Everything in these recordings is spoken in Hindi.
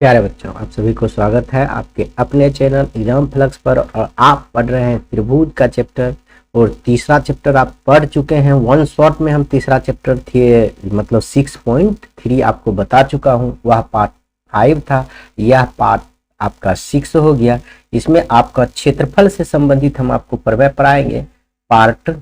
प्यारे बच्चों, आप सभी को स्वागत है आपके अपने चैनल एग्जाम फ्लक्स पर। और आप पढ़ रहे हैं त्रिभुज का चैप्टर और तीसरा चैप्टर आप पढ़ चुके हैं। वन शॉट में हम तीसरा चैप्टर थे मतलब 6.3 आपको बता चुका हूं। वह पार्ट 5 था, यह पार्ट आपका 6 हो गया। इसमें आपका क्षेत्रफल से संबंधित हम आपको प्रमेय पढ़ाएंगे। पार्ट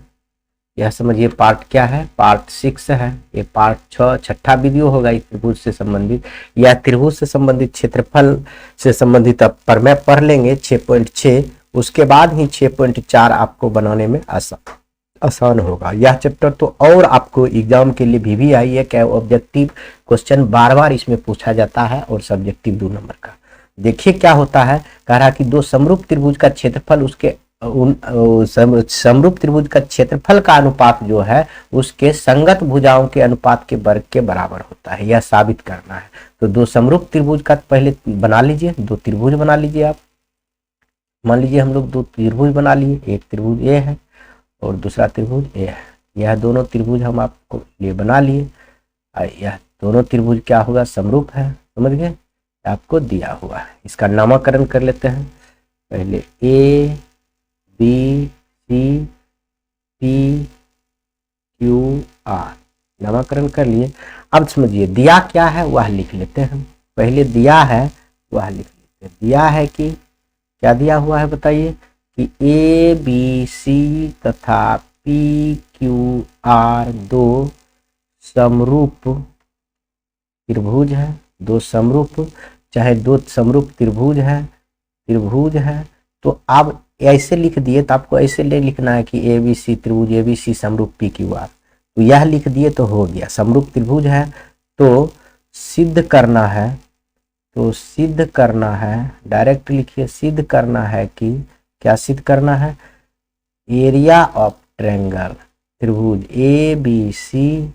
यह समझिए पार्ट क्या है, पार्ट 6 है। ये पार्ट 6 वीडियो होगा इस त्रिभुज से संबंधित। यह त्रिभुज से संबंधित क्षेत्रफल से संबंधित अब प्रमेय पढ़ लेंगे 6.6। उसके बाद ही 6.4 आपको बनाने में आसान होगा। यह चैप्टर तो और आपको एग्जाम के लिए भी आई है क्या, ऑब्जेक्टिव क्वेश्चन बार बार इसमें पूछा जाता है और सब्जेक्टिव 2 नंबर का। देखिए क्या होता है, कह रहा कि दो समरूप त्रिभुज का क्षेत्रफल उसके समरूप त्रिभुज का क्षेत्रफल का अनुपात जो है उसके संगत भुजाओं के अनुपात के वर्ग के बराबर होता है। यह साबित करना है। तो दो समरूप त्रिभुज का पहले बना लीजिए, दो त्रिभुज बना लीजिए। आप मान लीजिए हम लोग दो त्रिभुज बना लिए, एक त्रिभुज ए है और दूसरा त्रिभुज ए है। यह दोनों त्रिभुज हम आपको लिए बना लिए। यह दोनों त्रिभुज क्या होगा, समरूप है। समझ गए, आपको दिया हुआ है। इसका नामकरण कर लेते हैं। पहले A B C P Q R नामकरण कर लिए। अब समझिए दिया क्या है वह लिख लेते हैं। पहले दिया है वह लिख लेते हैं। दिया है कि क्या दिया हुआ है बताइए कि ए बी सी तथा पी क्यू आर दो समरूप त्रिभुज है। दो समरूप, चाहे दो समरूप त्रिभुज है। तो आप ऐसे लिख दिए तो आपको ऐसे ले लिखना है कि ए बी सी त्रिभुज, ए बी सी समरूप पी क्यू आर। तो यह लिख दिए तो हो गया, समरूप त्रिभुज है। तो सिद्ध करना है, तो सिद्ध करना है, डायरेक्ट लिखिए, सिद्ध करना है कि क्या सिद्ध करना है, एरिया ऑफ ट्रायंगल त्रिभुज ए बी सी,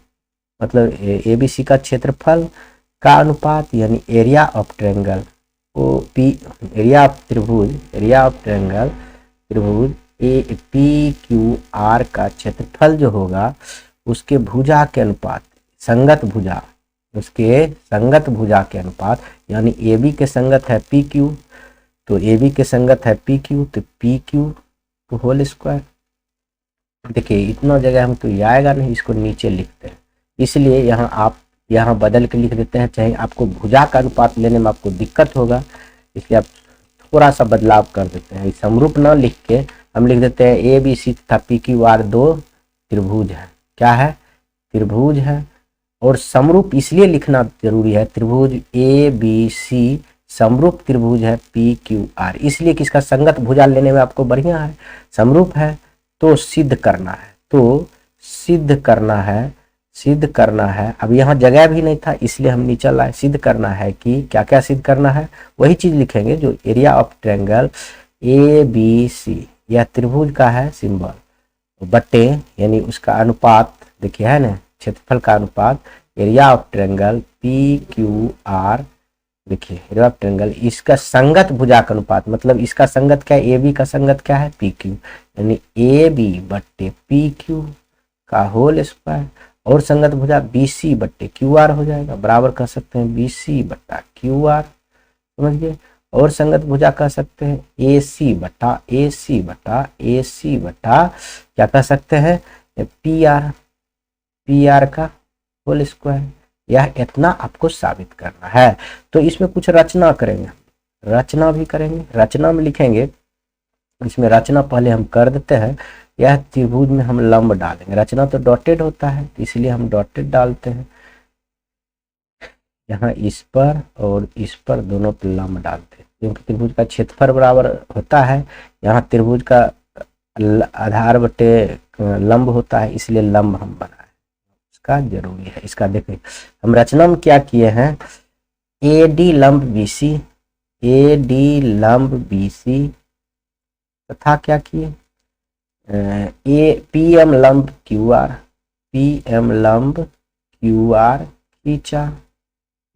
मतलब ए बी सी का क्षेत्रफल का अनुपात यानी area of triangle O P, area of triangle त्रिभुज ए पी क्यू आर का क्षेत्रफल जो होगा उसके भुजा के अनुपात, संगत भुजा, उसके संगत भुजा के अनुपात यानी ए बी के संगत है पी क्यू, तो ए बी के संगत है पी क्यू, तो पी क्यू तो होल स्क्वायर। देखिए इतना जगह हम तो ये आएगा नहीं, इसको नीचे लिखते हैं। इसलिए यहाँ आप यहाँ बदल के लिख देते हैं। चाहे आपको भुजा का अनुपात लेने में आपको दिक्कत होगा, इसलिए आप थोड़ा सा बदलाव कर देते हैं। समरूप न लिख के हम लिख देते हैं ए बी सी तथा पी क्यू आर दो त्रिभुज है। क्या है, त्रिभुज है। और समरूप इसलिए लिखना जरूरी है, त्रिभुज ए बी सी समरूप त्रिभुज है पी क्यू आर, इसलिए कि इसका संगत भुजा लेने में आपको बढ़िया है, समरूप है। तो सिद्ध करना है, तो सिद्ध करना है, सिद्ध करना है। अब यहाँ जगह भी नहीं था इसलिए हम नीचे लाए। सिद्ध करना है कि क्या क्या सिद्ध करना है, वही चीज लिखेंगे जो area of triangle A B C, यह त्रिभुज का है सिंबल, बट्टे यानी उसका अनुपात देखिए है ना, क्षेत्रफल का अनुपात area of triangle P Q are. देखिए एरिया ऑफ ट्रायंगल, इसका संगत भुजा का अनुपात, मतलब इसका संगत क्या है, ए बी का संगत क्या है पी क्यू, यानी ए बी बट्टे पी क्यू का होल स्क्वायर। और संगत भुजा बी सी बट्टे क्यू आर हो जाएगा, बराबर कह सकते हैं बी सी बट्टा क्यू आर। समझिए, और संगत भुजा कह सकते हैं ए सी बटा ए सी बटा ए सी बटा क्या कह सकते हैं पी आर, पी आर का होल स्क्वायर। यह इतना आपको साबित करना है। तो इसमें कुछ रचना करेंगे, रचना भी करेंगे। रचना में लिखेंगे, इसमें रचना पहले हम कर देते हैं। यह त्रिभुज में हम लंब डालेंगे, रचना तो डॉटेड होता है इसलिए हम डॉटेड डालते हैं। यहाँ इस पर और इस पर दोनों पे लंब डालते हैं, क्योंकि त्रिभुज का क्षेत्रफल बराबर होता है। यहाँ त्रिभुज का आधार बटे लंब होता है, इसलिए लंब हम बनाए, इसका जरूरी है। इसका देखिए हम रचना में क्या किए हैं, ए डी लंब बी सी, ए डी लंब बी सी तथा क्या किए ए पी एम लंब क्यू आर, पी एम लंब क्यू आर खींचा,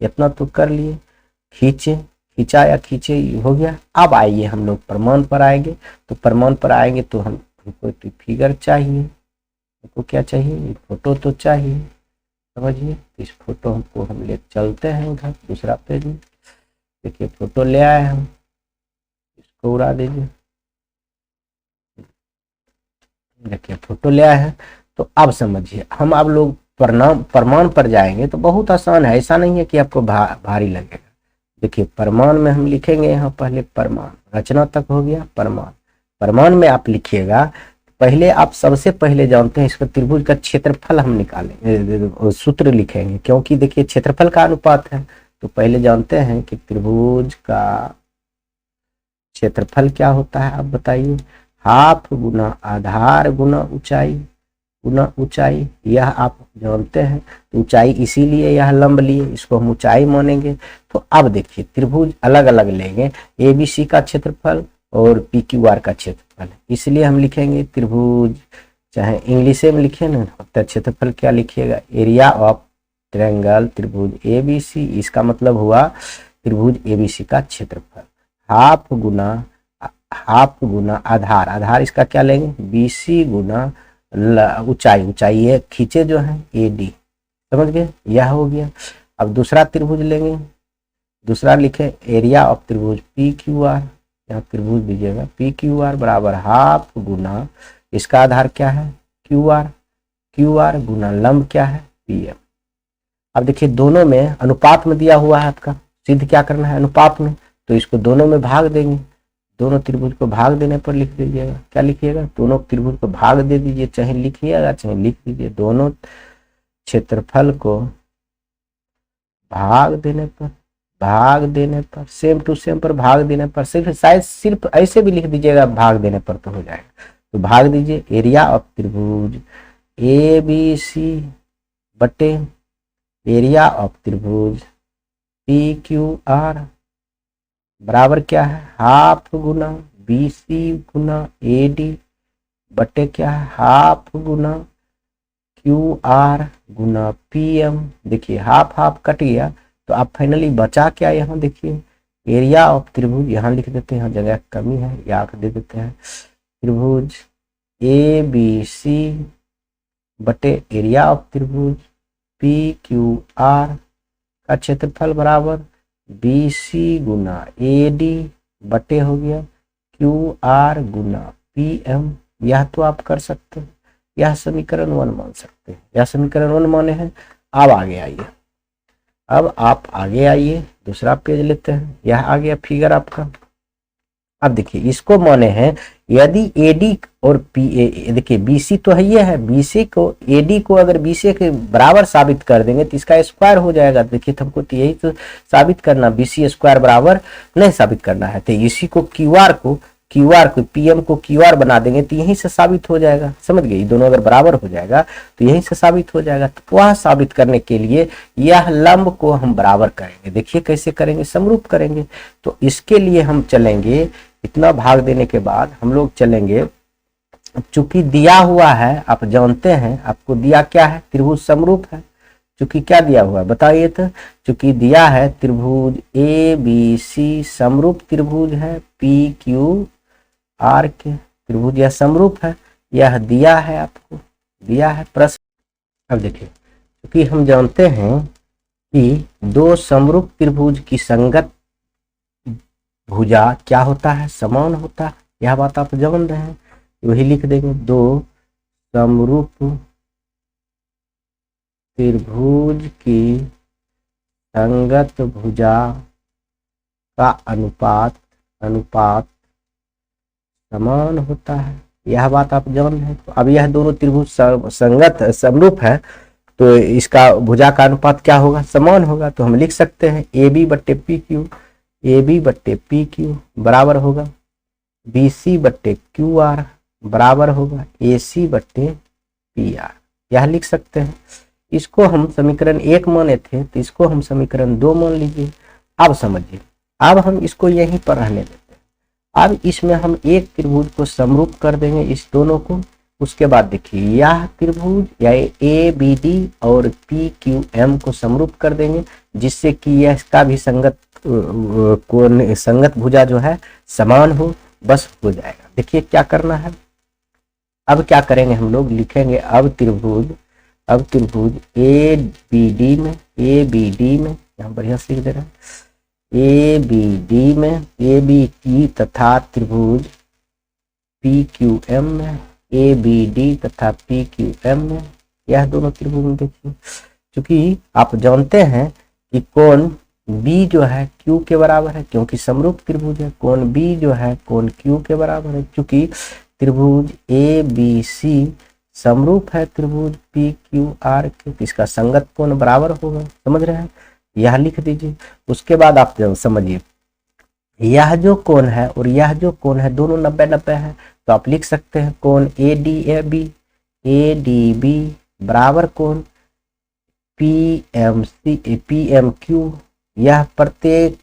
इतना तो कर लिए। खींचे, खींचा या खींचे हो गया। अब आइए हम लोग प्रमाण पर आएंगे। तो प्रमाण पर आएंगे तो हमको तो फिगर चाहिए, हमको क्या चाहिए, फोटो तो चाहिए। समझिए, इस फोटो हमको हम ले चलते हैं उधर दूसरा पेज में। देखिए फोटो ले आए हम, इसको उड़ा दीजिए। देखिए फोटो ले आए हैं। तो अब समझिए, हम आप लोग प्रमाण पर जाएंगे तो बहुत आसान है, ऐसा नहीं है कि आपको भारी लगेगा। देखिए प्रमाण में हम लिखेंगे यहाँ पहले प्रमाण, रचना तक हो गया प्रमाण। प्रमाण में आप लिखिएगा, पहले आप सबसे पहले जानते हैं इसका त्रिभुज का क्षेत्रफल हम निकालेंगे, सूत्र लिखेंगे, क्योंकि देखिए क्षेत्रफल का अनुपात है। तो पहले जानते हैं कि त्रिभुज का क्षेत्रफल क्या होता है, आप बताइए। हाफ गुना आधार गुना ऊंचाई, यह आप जानते हैं। तो ऊंचाई इसीलिए यह लंब लिए, इसको हम ऊंचाई मानेंगे। तो अब देखिए त्रिभुज अलग अलग लेंगे, एबीसी का क्षेत्रफल और पी क्यू आर का क्षेत्रफल, इसलिए हम लिखेंगे त्रिभुज, चाहे इंग्लिश में लिखे ना, तो क्षेत्रफल क्या लिखिएगा, एरिया ऑफ ट्रायंगल त्रिभुज एबीसी, इसका मतलब हुआ त्रिभुज एबीसी का क्षेत्रफल। हाफ गुना आधार, आधार इसका क्या लेंगे, बीसी गुना ऊंचाई ये खींचे जो है एडी, समझ गए, यह हो गया। अब दूसरा त्रिभुज लेंगे, दूसरा लिखे एरिया ऑफ त्रिभुज पी क्यू आर, यहाँ त्रिभुज दीजिएगा पी क्यू आर बराबर हाफ गुना, इसका आधार क्या है क्यू आर गुना लंब क्या है पी एम। अब देखिए दोनों में अनुपात में दिया हुआ है आपका, सिद्ध क्या करना है अनुपात में, तो इसको दोनों में भाग देंगे, दोनों त्रिभुज को भाग देने पर लिख दीजिएगा, क्या लिखिएगा, दोनों त्रिभुज को भाग दे दीजिए, चाहे लिखिएगा चाहे लिख दीजिए, दोनों क्षेत्रफल को भाग देने पर सेम टू सेम पर भाग देने पर, सिर्फ ऐसे भी लिख दीजिएगा भाग देने पर तो हो जाएगा। तो भाग दीजिए, एरिया ऑफ त्रिभुज ए बी सी बटे एरिया ऑफ त्रिभुज पी क्यू आर बराबर क्या है, हाफ गुना बीसी गुना एडी बटे क्या है, हाफ गुना क्यू आर गुना पी एम। देखिए हाफ हाफ कट गया, तो आप फाइनली बचा क्या, यहाँ देखिए एरिया ऑफ त्रिभुज, यहाँ लिख देते हैं, जगह कमी है, या दे देते हैं त्रिभुज ए बी सी बटे एरिया ऑफ त्रिभुज पी क्यू आर का क्षेत्रफल बराबर बी सी गुना ए डी बटे हो गया क्यू आर गुना पी एम। यह तो आप कर सकते हैं, यह समीकरण 1 मान सकते हैं, यह समीकरण 1 माने हैं। अब आगे आइए, अब आप आगे आइए, दूसरा पेज लेते हैं, यह आ गया फिगर आपका। अब देखिए इसको माने हैं, यदि एडी और पी देखिए बीसी तो है, ये है बीसी को एडी को अगर बीसी के बराबर साबित कर देंगे तो इसका स्क्वायर हो जाएगा। देखिए हमको तो यही तो साबित करना, बीसी स्क्वायर बराबर नहीं साबित करना है, तो इसी को क्यूआर को पीएम को क्यूआर बना देंगे तो यहीं से साबित हो जाएगा, समझ गए, दोनों अगर बराबर हो जाएगा तो यहीं से साबित हो जाएगा। तो वह साबित करने के लिए यह लंब को हम बराबर करेंगे, देखिए कैसे करेंगे, समरूप करेंगे। तो इसके लिए हम चलेंगे, इतना भाग देने के बाद हम लोग चलेंगे, चूंकि दिया हुआ है आप जानते हैं, आपको दिया क्या है, त्रिभुज समरूप है, चूंकि क्या दिया हुआ है बताइए, तो चूंकि दिया है त्रिभुज ए बी सी समरूप त्रिभुज है, पी क्यू आर के त्रिभुज यह समरूप है, यह दिया है, आपको दिया है प्रश्न। अब देखिए क्योंकि हम जानते हैं कि दो समरूप त्रिभुज की संगत भुजा क्या होता है, समान होता है, यह बात आप जान रहे हैं, वही लिख देंगे, दो समरूप त्रिभुज की संगत भुजा का अनुपात समान होता है, यह बात आप जान रहे हैं। तो अब यह दोनों त्रिभुज संगत समरूप है, तो इसका भुजा का अनुपात क्या होगा, समान होगा। तो हम लिख सकते हैं ए बी बट्टे पी क्यू बराबर होगा बी सी बट्टे क्यू आर बराबर होगा ए सी बट्टे पी आर, यह लिख सकते हैं। इसको हम समीकरण 1 माने थे, तो इसको हम समीकरण 2 मान लीजिए। अब समझिए, अब हम इसको यहीं पर रहने देते हैं। अब इसमें हम एक त्रिभुज को समरूप कर देंगे, इस दोनों को। उसके बाद देखिए यह त्रिभुज या ए बी डी और पी क्यू एम को समरूप कर देंगे, जिससे कि यह इसका भी संगत भुजा जो है समान हो, बस हो जाएगा। देखिए क्या करना है, अब क्या करेंगे हम लोग, लिखेंगे अब त्रिभुज ए बी डी में यहाँ बढ़िया से लिख दे रहे हैं, ए बी डी में, ए बी टी तथा त्रिभुज पी क्यू एम में, ए बी डी तथा पी क्यू एम में, यह दोनों त्रिभुज में देखिए, क्योंकि आप जानते हैं कि कोण बी जो है क्यू के बराबर है, क्योंकि समरूप त्रिभुज है। कोण बी जो है कोण क्यू के बराबर है, क्योंकि त्रिभुज ए बी सी समरूप है त्रिभुज पी क्यू आर के, तो इसका संगत कोण बराबर होगा। समझ रहे हैं, यह लिख दीजिए। उसके बाद आप समझिए, यह जो कोण है और यह जो कोण है दोनों 90-90 है, तो आप लिख सकते हैं कोण ए डी बी बराबर कोण पी एम क्यू, यह प्रत्येक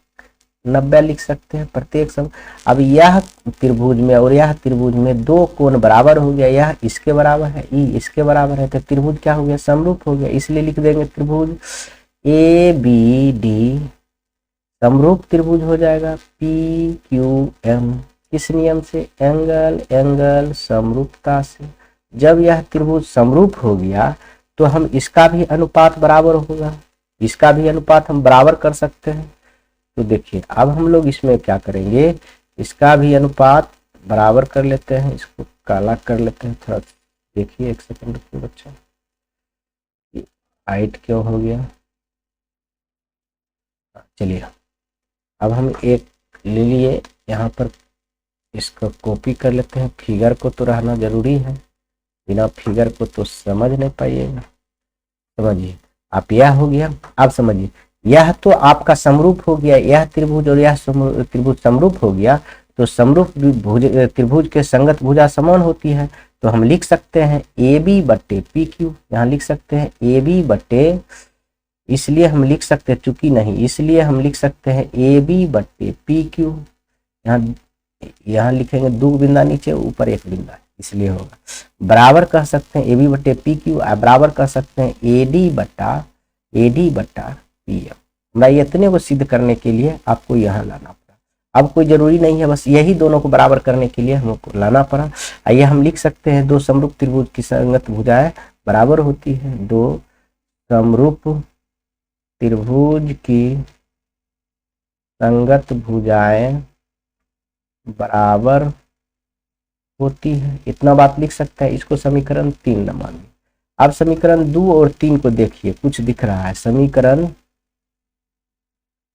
90 लिख सकते हैं, प्रत्येक सब। अब यह त्रिभुज में और यह त्रिभुज में दो कोण बराबर हो गया, यह इसके बराबर है, ई इसके बराबर है, तो त्रिभुज क्या हो गया, समरूप हो गया। इसलिए लिख देंगे त्रिभुज ए बी डी समरूप त्रिभुज हो जाएगा पी क्यू एम। किस नियम से, एंगल समरूपता से। जब यह त्रिभुज समरूप हो गया तो हम इसका भी अनुपात बराबर होगा, इसका भी अनुपात हम बराबर कर सकते हैं। तो देखिए अब हम लोग इसमें क्या करेंगे, इसका भी अनुपात बराबर कर लेते हैं, इसको काला कर लेते हैं थोड़ा। देखिए एक सेकंड रुकिए बच्चा, हाइट क्यों हो गया। चलिए अब हम एक ले लिए, यहाँ पर इसको कॉपी कर लेते हैं। फिगर को तो रहना जरूरी है, बिना फिगर को तो समझ नहीं पाइएगा। समझिए आप, यह हो गया। आप समझिए, यह तो आपका समरूप हो गया, यह त्रिभुज और यह त्रिभुज समरूप हो गया, तो समरूप त्रिभुज के संगत भुजा समान होती है, तो हम लिख सकते हैं ए बी बट्टे पी क्यू। यहाँ लिख सकते हैं ए बी बट्टे, इसलिए हम लिख सकते हैं चूंकि नहीं, इसलिए हम लिख सकते हैं ए बी बट्टे पी क्यू। यहाँ लिखेंगे दो बिंदा नीचे, ऊपर एक बिंदा, इसलिए होगा। बराबर कह सकते हैं ए बी बट्टे पी क्यू, बराबर कह सकते हैं ए डी बट्टा पी एम। मैं इतने को सिद्ध करने के लिए आपको यहाँ लाना पड़ा, अब कोई जरूरी नहीं है, बस यही दोनों को बराबर करने के लिए हमको लाना पड़ा। आइए हम लिख सकते हैं दो समरूप त्रिभुज की संगत भुजाएं बराबर होती है, दो समरूप त्रिभुज की संगत भुजाएं बराबर होती है, इतना बात लिख सकता है। इसको समीकरण 3 मानिए। अब समीकरण 2 और 3 को देखिए, कुछ दिख रहा है। समीकरण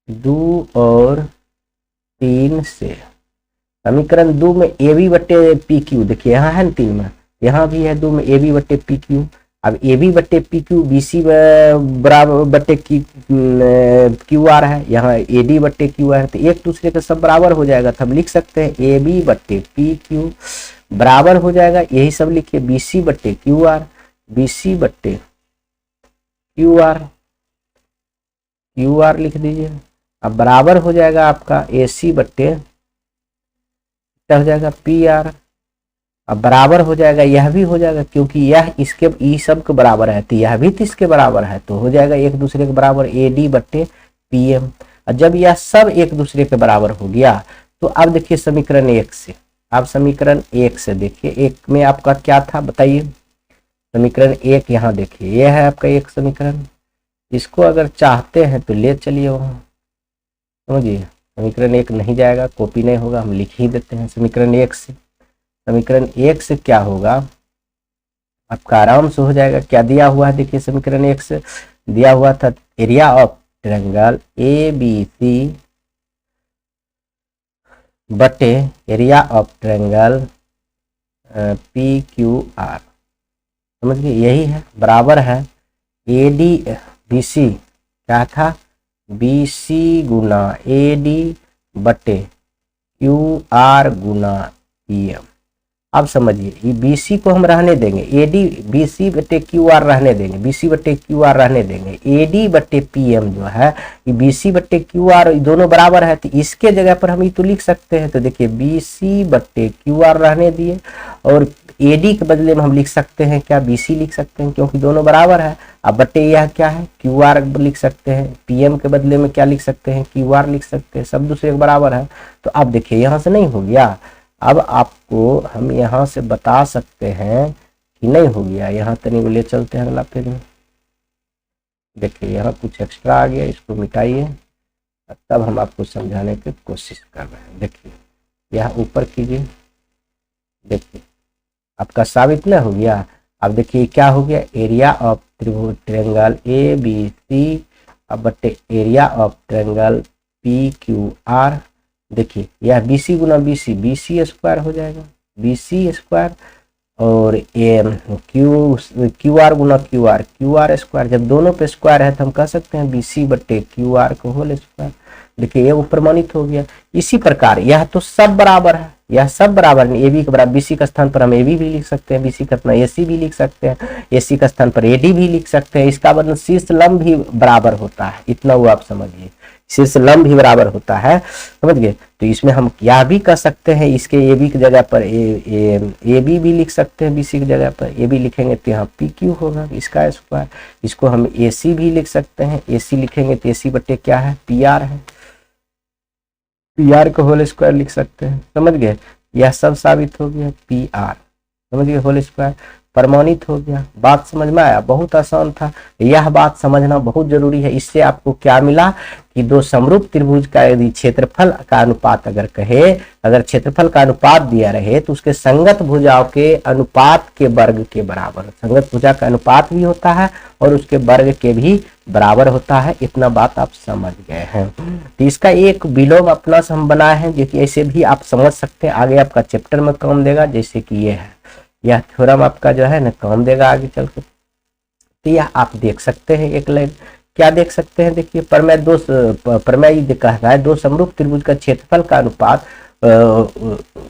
2 और 3 से, समीकरण 2 में ए बी बट्टे पी क्यू, देखिए यहाँ है ना 3 में, यहाँ भी है 2 में ए बी बट्टे पी क्यू। अब ए बी बट्टे पी क्यू बी सी बराबर बट्टे क्यू आर है, यहाँ ए डी बट्टे क्यू आर है, तो एक दूसरे के सब बराबर हो जाएगा। तो हम लिख सकते हैं ए बी बट्टे पी क्यू बराबर हो जाएगा, यही सब लिखिए बी सी बट्टे क्यू आर, बी सी बट्टे क्यू आर लिख दीजिए। अब बराबर हो जाएगा आपका ए सी बट्टे हो जाएगा पी आर। अब बराबर हो जाएगा, यह भी हो जाएगा, क्योंकि यह इसके ई सब के बराबर है, तो यह भी तो इसके बराबर है, तो हो जाएगा एक दूसरे के बराबर ए डी बट्टे पी एम। और जब यह सब एक दूसरे के बराबर हो गया, तो अब देखिए समीकरण 1 से, आप समीकरण 1 से देखिए, एक में आपका क्या था बताइए। समीकरण 1 यहाँ देखिए, यह है आपका एक समीकरण, इसको अगर चाहते हैं तो ले चलिए वहाँ। समझिए समीकरण 1 नहीं जाएगा, कॉपी नहीं होगा, हम लिख ही देते हैं समीकरण 1 से। समीकरण 1 से क्या होगा आपका, आराम से हो जाएगा। क्या दिया हुआ है देखिए, समीकरण 1 से दिया हुआ था area of triangle A B C बटे area of triangle P Q R. समझ गए, यही है, बराबर है ए डी बी सी, क्या था बी सी गुना ए डी बटे क्यू आर गुना पी एम। अब समझिए, ये बी सी को हम रहने देंगे, ए डी बी सी बटे क्यू आर रहने देंगे, बी सी बटे क्यू आर रहने देंगे, ए डी बटे पी एम जो है ये बी सी बटे क्यू आर दोनों बराबर है, तो इसके जगह पर हम ये तो लिख सकते हैं। तो देखिए बी सी बटे क्यू आर रहने दिए, और ए डी के बदले में हम लिख सकते हैं क्या, बी सी लिख सकते हैं, क्योंकि दोनों बराबर है। अब बटे यह क्या है, क्यू आर लिख सकते हैं, पी एम के बदले में क्या लिख सकते हैं, क्यू आर लिख सकते हैं, सब दूसरे के बराबर है। तो अब देखिए यहाँ से नहीं हो गया, अब आपको हम यहाँ से बता सकते हैं कि नहीं हो गया। यहाँ तनी ले चलते हैं अगला पेज में, देखिए यहाँ कुछ एक्स्ट्रा आ गया, इसको मिटाइए। तब हम आपको समझाने की कोशिश कर रहे हैं। देखिए यह ऊपर कीजिए, देखिए आपका साबित न हो गया। अब देखिए क्या हो गया, एरिया ऑफ त्रिभुज ट्रायंगल ए बी सी अब बटे area of triangle P Q are. देखिए यह बी सी गुना बी सी स्क्वायर हो जाएगा, बी सी स्क्वायर, और ए क्यू आर गुना क्यू आर स्क्वायर। जब दोनों पे स्क्वायर है तो हम कह सकते हैं बी सी बटे क्यू आर को होल स्क्वायर। देखिए ये प्रमाणित हो गया। इसी प्रकार यह तो सब बराबर है, यह सब बराबर है। ए बी के बराबर, बी सी का स्थान पर हम ए बी भी लिख सकते हैं, बी सी का स्थान ए सी भी लिख सकते हैं, ए सी का स्थान पर ए डी भी लिख सकते हैं। इसका मतलब शीर्ष लंब भी बराबर होता है, इतना वो आप समझिए, शीर्ष लंब भी बराबर होता है, समझ गए। तो इसमें हम क्या भी कर सकते हैं, इसके ए बी की जगह पर ए बी भी लिख सकते हैं, बी सी की जगह पर ए बी लिखेंगे तो यहाँ पी क्यू होगा इसका स्क्वायर। इसको हम ए सी भी लिख सकते हैं, ए सी लिखेंगे तो ए सी बटे क्या है, पी आर है, पी आर को होल स्क्वायर लिख सकते हैं, समझ गए। यह सब साबित हो गया, पी आर समझ गए होल स्क्वायर प्रमाणित हो गया। बात समझ में आया, बहुत आसान था। यह बात समझना बहुत जरूरी है। इससे आपको क्या मिला कि दो समरूप त्रिभुज का यदि क्षेत्रफल का अनुपात अगर क्षेत्रफल का अनुपात दिया रहे तो उसके संगत भुजाओं के अनुपात के वर्ग के बराबर, संगत भुजा का अनुपात भी होता है और उसके वर्ग के भी बराबर होता है। इतना बात आप समझ गए हैं। तो इसका एक विलोम अपना से हम बनाए हैं, जो कि ऐसे भी आप समझ सकते हैं, आगे आपका चैप्टर में काम देगा। जैसे कि ये है, यह थ्योरम आपका जो है ना काम देगा आगे चल के। तो यह आप देख सकते हैं एक लाइन, क्या देख सकते हैं, देखिए प्रमेय कहता है दो समरूप त्रिभुज का क्षेत्रफल का अनुपात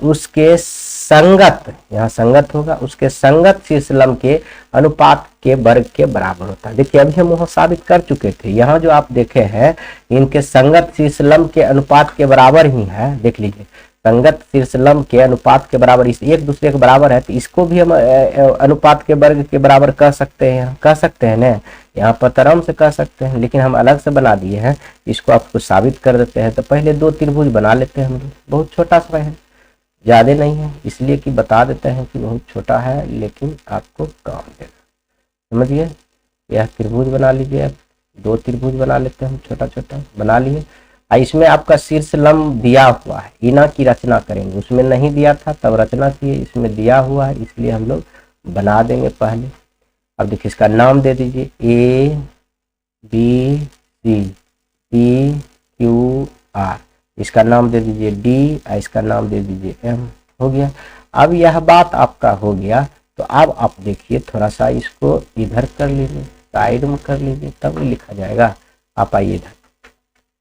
उसके संगत, यहाँ संगत होगा, उसके संगत शीर्ष लंब के अनुपात के वर्ग के बराबर होता है। देखिए अभी हम वहां साबित कर चुके थे, यहाँ जो आप देखे हैं इनके संगत शीर्ष लंब के अनुपात के बराबर ही है। देख लीजिए संगत शीर्ष लंब के अनुपात के बराबर, इस एक दूसरे के बराबर है, तो इसको भी हम अनुपात के वर्ग के बराबर कह सकते हैं, कह सकते हैं ना, यहाँ पर तरम से कह सकते हैं, लेकिन हम अलग से बना दिए हैं। इसको आपको साबित कर देते हैं। तो पहले दो त्रिभुज बना लेते हैं हम लोग, बहुत छोटा सा है, ज्यादा नहीं है, इसलिए कि बता देते हैं कि बहुत छोटा है लेकिन आपको काम देगा, समझिए। यह त्रिभुज बना लीजिए, दो त्रिभुज बना लेते हैं हम, छोटा छोटा बना लिए। इसमें आपका शीर्ष लंब दिया हुआ है, इना की रचना करेंगे, उसमें नहीं दिया था तब रचना की, इसमें दिया हुआ है इसलिए हम लोग बना देंगे पहले। अब देखिए इसका नाम दे दीजिए A B C P Q R, इसका नाम दे दीजिए डी, इसका नाम दे दीजिए एम, हो गया। अब यह बात आपका हो गया, तो अब आप देखिए थोड़ा सा इसको इधर कर लीजिए, साइड में कर लीजिए, तब लिखा जाएगा। आप आइए इधर,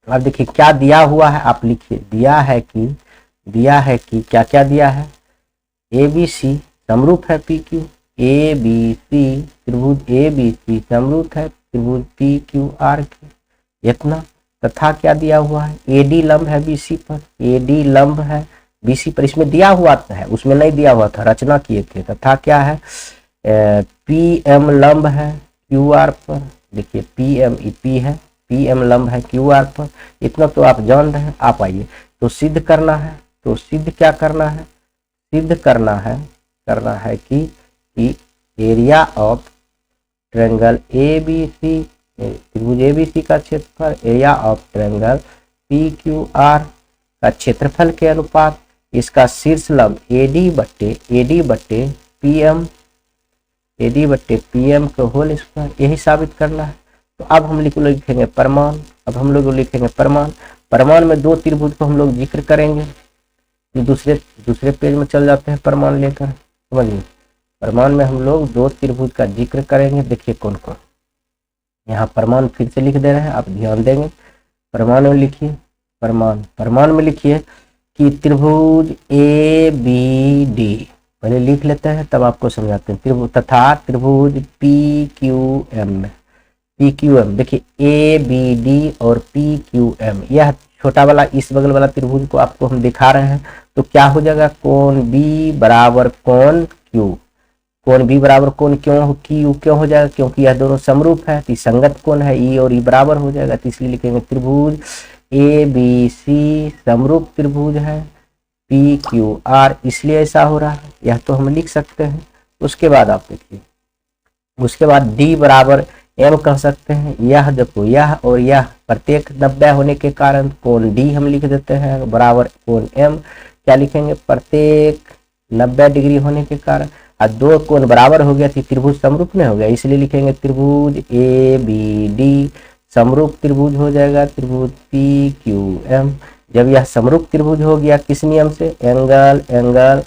अब देखिए क्या दिया हुआ है, आप लिखिए, दिया है कि क्या क्या दिया है, ए बी सी समरूप है P Q, A B C त्रिभुज ए बी सी समरूप है त्रिभुज पी क्यू आर के, इतना। तथा क्या दिया हुआ है, ए डी लंब है बी सी पर, ए डी लंब है बी सी पर, इसमें दिया हुआ है, उसमें नहीं दिया हुआ था, रचना किए थे। तथा क्या है, पी एम लंब है क्यू आर पर, देखिए पी एम ई पी है, पी एम लंब है क्यू आर पर, इतना तो आप जान रहे हैं। आप आइए तो सिद्ध करना है, तो सिद्ध क्या करना है, सिद्ध करना है कि area of triangle A B C, त्रिभुज ए बी सी का क्षेत्रफल, area of triangle P Q R का क्षेत्रफल के अनुपात इसका शीर्ष लंब ए डी बट्टे पी एम के होल स्क्वायर, यही साबित करना है। तो अब हम लिखेंगे प्रमाण, अब हम लोग लिखेंगे प्रमाण में दो त्रिभुज को हम लोग जिक्र करेंगे, दूसरे पेज में चल जाते हैं प्रमाण लेकर, समझिए। प्रमाण में हम लोग दो त्रिभुज का जिक्र करेंगे, देखिए कौन कौन। यहाँ प्रमाण फिर से लिख दे रहे हैं, आप ध्यान देंगे। प्रमाण में लिखिए, प्रमाण में लिखिए कि त्रिभुज ए बी डी, पहले लिख लेते हैं तब आपको समझाते हैं। त्रिभुज तथा त्रिभुज पी क्यू एम, देखिए ए बी डी और पी क्यू एम, यह छोटा वाला इस बगल वाला त्रिभुज को आपको हम दिखा रहे हैं। तो क्या हो जाएगा, कोण बी बराबर कोण क्यू, कोण बी बराबर कोण क्यों हो जाएगा, क्योंकि यह दोनों समरूप है, तो संगत कोण है, ई और ई बराबर हो जाएगा, तो इसलिए लिखेंगे त्रिभुज ए बी सी समरूप त्रिभुज है पी क्यू आर, इसलिए ऐसा हो रहा है, यह तो हम लिख सकते हैं। उसके बाद आप देखिए, उसके बाद डी बराबर एम कह सकते हैं। यह देखो, यह और यह प्रत्येक 90 होने के कारण कोण डी हम लिख देते हैं बराबर कोण एम। क्या लिखेंगे, प्रत्येक 90 डिग्री होने के कारण, और दो कोण बराबर हो गया थी, त्रिभुज समरूप नहीं हो गया, इसलिए लिखेंगे त्रिभुज ए बी डी समरूप त्रिभुज हो जाएगा, त्रिभुज पी क्यू एम। जब यह समरूप त्रिभुज हो गया किस नियम से, एंगल एंगल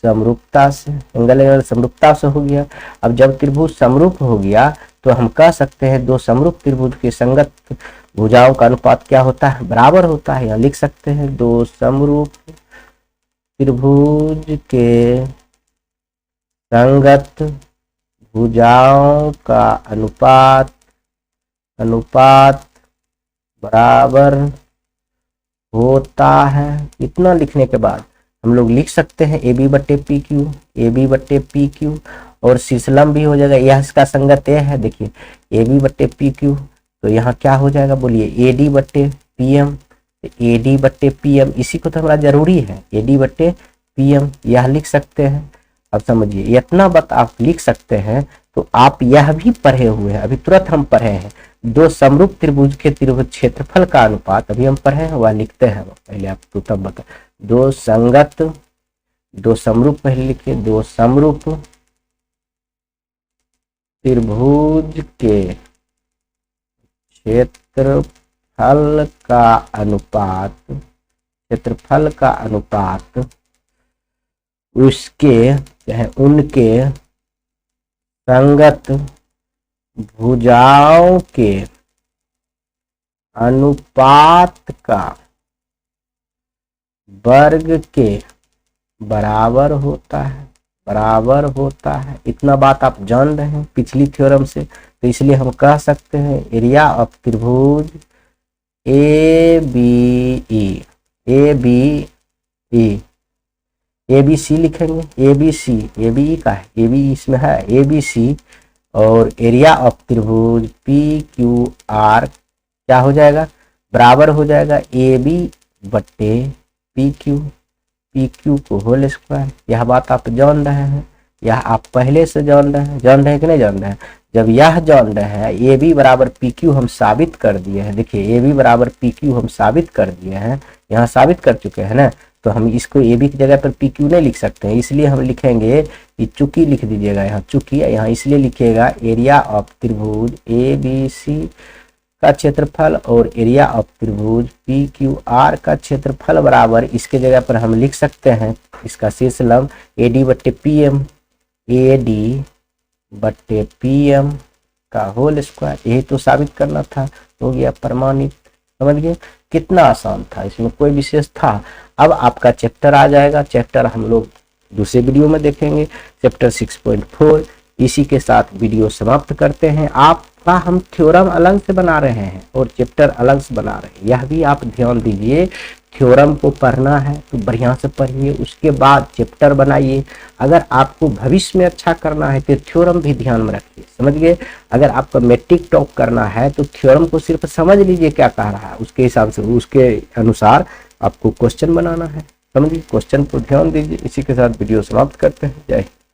समरूपता से, एंगल एंगल समरूपता से हो गया। अब जब त्रिभुज समरूप हो गया तो हम कह सकते हैं दो समरूप त्रिभुज के संगत भुजाओं का अनुपात क्या होता है, बराबर होता है। यहाँ लिख सकते हैं दो समरूप त्रिभुज के संगत भुजाओं का अनुपात बराबर होता है। इतना लिखने के बाद हम लोग लिख सकते हैं ए बी बट्टे पी क्यू, ए बी बट्टे पी क्यू, और शीशलम भी हो जाएगा, यह इसका संगत ए है। देखिए ए बी बट्टे पी क्यू, तो यहाँ क्या हो जाएगा बोलिए, ए डी बट्टे पी एम, ए डी बट्टे पी एम, इसी को तो हमारा जरूरी है, ए डी बट्टे पी एम, यह लिख सकते हैं। अब समझिए इतना बात आप लिख सकते हैं, तो आप यह भी पढ़े हुए हैं, अभी तुरंत हम पढ़े हैं, दो समरूप त्रिभुज के त्रिभुज क्षेत्रफल का अनुपात अभी हम पढ़े हैं, वह लिखते हैं। पहले आपको तब बता, दो समरूप, पहले लिखिए, दो समरूप त्रिभुज के क्षेत्रफल का अनुपात उसके चाहे उनके संगत भुजाओं के अनुपात का वर्ग के बराबर होता है। इतना बात आप जान रहे हैं पिछली थ्योरम से, तो इसलिए हम कह सकते हैं एरिया ऑफ त्रिभुज ए बी सी लिखेंगे, ए बी ई का है, ए बी इसमें है, ए बी सी, और एरिया ऑफ त्रिभुज पी क्यू आर क्या हो जाएगा, बराबर हो जाएगा ए बी बट्टे पी क्यू को होल स्क्वायर। यह बात आप जान रहे हैं, यह आप पहले से जान रहे हैं कि नहीं जान रहे हैं। जब यह जान रहे हैं ए बी बराबर पी क्यू हम साबित कर दिए हैं, देखिए ए बी बराबर पी क्यू हम साबित कर दिए हैं, यहाँ साबित कर चुके हैं ना, तो हम इसको ए बी की जगह पर पी क्यू नहीं लिख सकते हैं, इसलिए हम लिखेंगे कि चूंकि लिख दीजिएगा, यहाँ चूंकि यहाँ इसलिए लिखिएगा एरिया ऑफ त्रिभुज ए बी सी का क्षेत्रफल और एरिया ऑफ त्रिभुज पी क्यू आर का क्षेत्रफल बराबर, इसके जगह पर हम लिख सकते हैं इसका शीर्ष लंब ए डी बट्टे पी एम का होल स्क्वायर। यही तो साबित करना था, हो गया प्रमाणित। समझ गए कितना आसान था, इसमें कोई विशेष था। अब आपका चैप्टर आ जाएगा, चैप्टर हम लोग दूसरे वीडियो में देखेंगे, चैप्टर 6.4। इसी के साथ वीडियो समाप्त करते हैं। आपका हम थ्योरम अलग से बना रहे हैं और चैप्टर अलग से बना रहे हैं, यह भी आप ध्यान दीजिए। थ्योरम को पढ़ना है तो बढ़िया से पढ़िए, उसके बाद चैप्टर बनाइए। अगर आपको भविष्य में अच्छा करना है तो थ्योरम भी ध्यान में रखिए, समझ गए। अगर आपको मैट्रिक टॉप करना है तो थ्योरम को सिर्फ समझ लीजिए क्या कह रहा है, उसके हिसाब से उसके अनुसार आपको क्वेश्चन बनाना है, समझिए। क्वेश्चन को ध्यान दीजिए। इसी के साथ वीडियो समाप्त करते हैं। जय हिंद।